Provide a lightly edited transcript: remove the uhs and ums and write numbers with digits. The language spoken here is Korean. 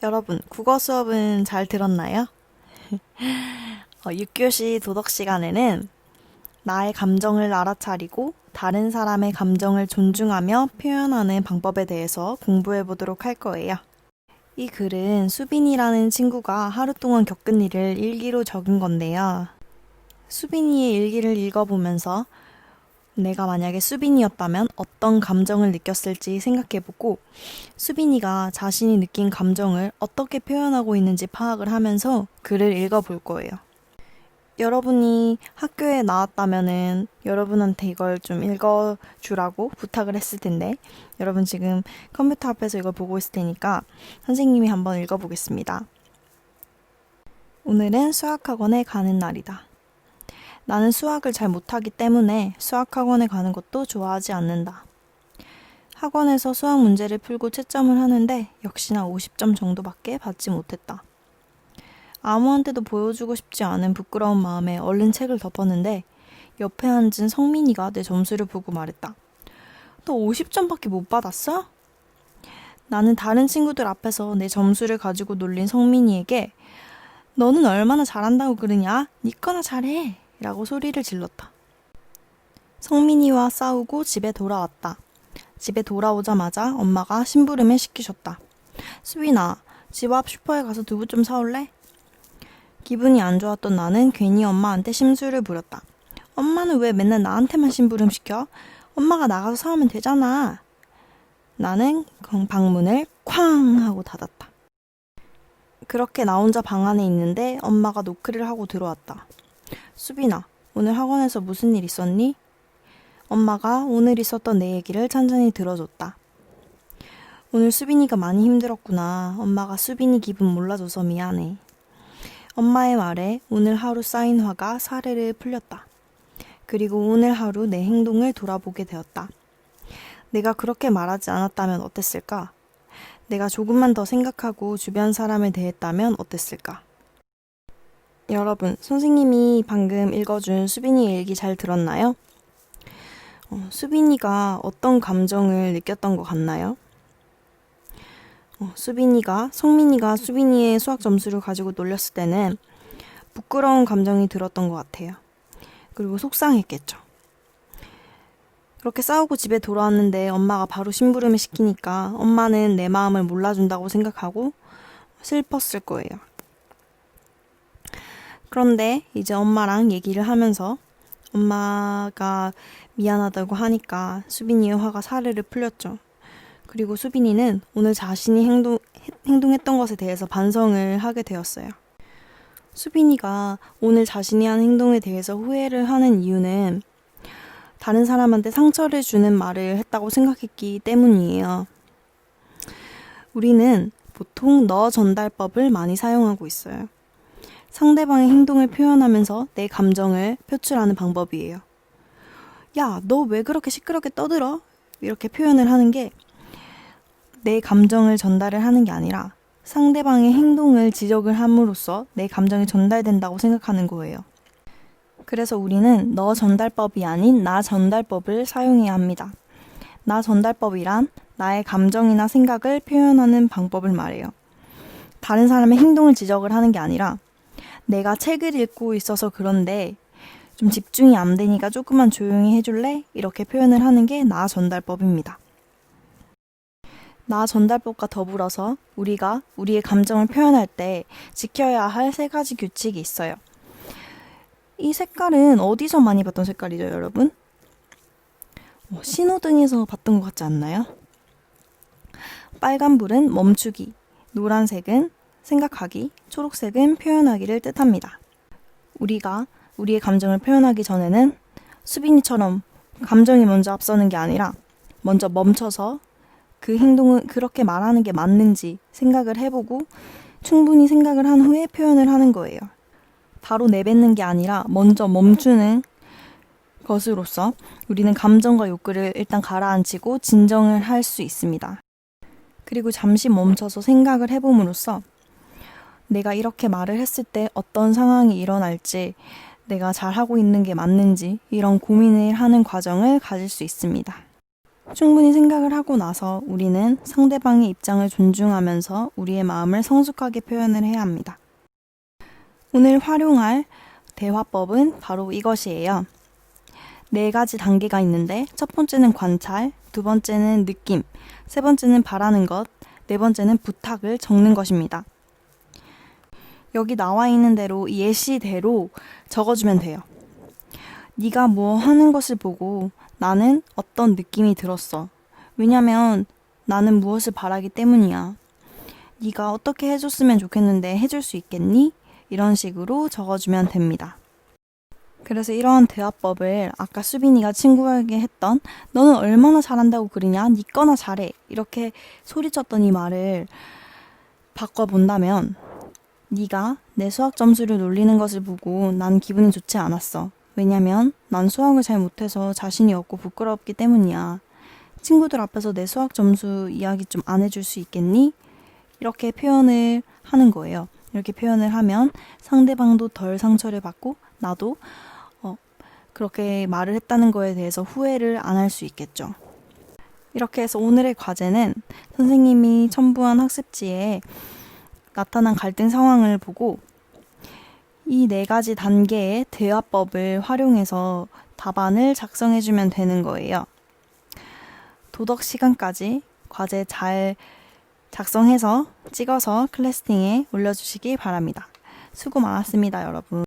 여러분, 국어 수업은 잘 들었나요? 6교시 도덕 시간에는 나의 감정을 알아차리고 다른 사람의 감정을 존중하며 표현하는 방법에 대해서 공부해 보도록 할 거예요. 이 글은 수빈이라는 친구가 하루 동안 겪은 일을 일기로 적은 건데요. 수빈이의 일기를 읽어보면서 내가 만약에 수빈이였다면 어떤 감정을 느꼈을지 생각해보고 수빈이가 자신이 느낀 감정을 어떻게 표현하고 있는지 파악을 하면서 글을 읽어볼 거예요. 여러분이 학교에 나왔다면은 여러분한테 이걸 좀 읽어주라고 부탁을 했을 텐데 여러분 지금 컴퓨터 앞에서 이걸 보고 있을 테니까 선생님이 한번 읽어보겠습니다. 오늘은 수학학원에 가는 날이다. 나는 수학을 잘 못하기 때문에 수학학원에 가는 것도 좋아하지 않는다. 학원에서 수학 문제를 풀고 채점을 하는데 역시나 50점 정도밖에 받지 못했다. 아무한테도 보여주고 싶지 않은 부끄러운 마음에 얼른 책을 덮었는데 옆에 앉은 성민이가 내 점수를 보고 말했다. 너 50점밖에 못 받았어? 나는 다른 친구들 앞에서 내 점수를 가지고 놀린 성민이에게 너는 얼마나 잘한다고 그러냐? 니 거나 잘해! 라고 소리를 질렀다. 성민이와 싸우고 집에 돌아왔다. 집에 돌아오자마자 엄마가 심부름을 시키셨다. 수빈아, 집 앞 슈퍼에 가서 두부 좀 사올래? 기분이 안 좋았던 나는 괜히 엄마한테 심술을 부렸다. 엄마는 왜 맨날 나한테만 심부름 시켜? 엄마가 나가서 사오면 되잖아. 나는 방문을 쾅 하고 닫았다. 그렇게 나 혼자 방 안에 있는데 엄마가 노크를 하고 들어왔다. 수빈아, 오늘 학원에서 무슨 일 있었니? 엄마가 오늘 있었던 내 얘기를 천천히 들어줬다. 오늘 수빈이가 많이 힘들었구나. 엄마가 수빈이 기분 몰라줘서 미안해. 엄마의 말에 오늘 하루 쌓인 화가 사르르 풀렸다. 그리고 오늘 하루 내 행동을 돌아보게 되었다. 내가 그렇게 말하지 않았다면 어땠을까? 내가 조금만 더 생각하고 주변 사람을 대했다면 어땠을까? 여러분, 선생님이 방금 읽어준 수빈이의 일기 잘 들었나요? 수빈이가 어떤 감정을 느꼈던 것 같나요? 성민이가 수빈이의 수학 점수를 가지고 놀렸을 때는 부끄러운 감정이 들었던 것 같아요. 그리고 속상했겠죠. 그렇게 싸우고 집에 돌아왔는데 엄마가 바로 심부름을 시키니까 엄마는 내 마음을 몰라준다고 생각하고 슬펐을 거예요. 그런데 이제 엄마랑 얘기를 하면서 엄마가 미안하다고 하니까 수빈이의 화가 사르르 풀렸죠. 그리고 수빈이는 오늘 자신이 행동했던 것에 대해서 반성을 하게 되었어요. 수빈이가 오늘 자신이 한 행동에 대해서 후회를 하는 이유는 다른 사람한테 상처를 주는 말을 했다고 생각했기 때문이에요. 우리는 보통 너 전달법을 많이 사용하고 있어요. 상대방의 행동을 표현하면서 내 감정을 표출하는 방법이에요. 야, 너 왜 그렇게 시끄럽게 떠들어? 이렇게 표현을 하는 게 내 감정을 전달을 하는 게 아니라 상대방의 행동을 지적을 함으로써 내 감정이 전달된다고 생각하는 거예요. 그래서 우리는 너 전달법이 아닌 나 전달법을 사용해야 합니다. 나 전달법이란 나의 감정이나 생각을 표현하는 방법을 말해요. 다른 사람의 행동을 지적을 하는 게 아니라 내가 책을 읽고 있어서 그런데 좀 집중이 안 되니까 조금만 조용히 해줄래? 이렇게 표현을 하는 게 나 전달법입니다. 나 전달법과 더불어서 우리가 우리의 감정을 표현할 때 지켜야 할 3가지 규칙이 있어요. 이 색깔은 어디서 많이 봤던 색깔이죠, 여러분? 신호등에서 봤던 것 같지 않나요? 빨간불은 멈추기, 노란색은 생각하기, 초록색은 표현하기를 뜻합니다. 우리가 우리의 감정을 표현하기 전에는 수빈이처럼 감정이 먼저 앞서는 게 아니라 먼저 멈춰서 그 행동은 그렇게 말하는 게 맞는지 생각을 해보고 충분히 생각을 한 후에 표현을 하는 거예요. 바로 내뱉는 게 아니라 먼저 멈추는 것으로서 우리는 감정과 욕구를 일단 가라앉히고 진정을 할 수 있습니다. 그리고 잠시 멈춰서 생각을 해봄으로써 내가 이렇게 말을 했을 때 어떤 상황이 일어날지 내가 잘하고 있는 게 맞는지 이런 고민을 하는 과정을 가질 수 있습니다. 충분히 생각을 하고 나서 우리는 상대방의 입장을 존중하면서 우리의 마음을 성숙하게 표현을 해야 합니다. 오늘 활용할 대화법은 바로 이것이에요. 4가지 단계가 있는데 첫 번째는 관찰, 두 번째는 느낌, 세 번째는 바라는 것, 네 번째는 부탁을 적는 것입니다. 여기 나와 있는 대로 예시대로 적어주면 돼요. 네가 뭐 하는 것을 보고 나는 어떤 느낌이 들었어. 왜냐면 나는 무엇을 바라기 때문이야. 네가 어떻게 해줬으면 좋겠는데 해줄 수 있겠니? 이런 식으로 적어주면 됩니다. 그래서 이러한 대화법을 아까 수빈이가 친구에게 했던 너는 얼마나 잘한다고 그러냐? 네 거나 잘해. 이렇게 소리쳤던 이 말을 바꿔본다면 네가 내 수학 점수를 놀리는 것을 보고 난 기분이 좋지 않았어. 왜냐면 난 수학을 잘 못해서 자신이 없고 부끄럽기 때문이야. 친구들 앞에서 내 수학 점수 이야기 좀 안 해줄 수 있겠니? 이렇게 표현을 하는 거예요. 이렇게 표현을 하면 상대방도 덜 상처를 받고 나도 그렇게 말을 했다는 거에 대해서 후회를 안 할 수 있겠죠. 이렇게 해서 오늘의 과제는 선생님이 첨부한 학습지에 나타난 갈등 상황을 보고 이 4가지 단계의 대화법을 활용해서 답안을 작성해주면 되는 거예요. 도덕 시간까지 과제 잘 작성해서 찍어서 클래스팅에 올려주시기 바랍니다. 수고 많았습니다, 여러분.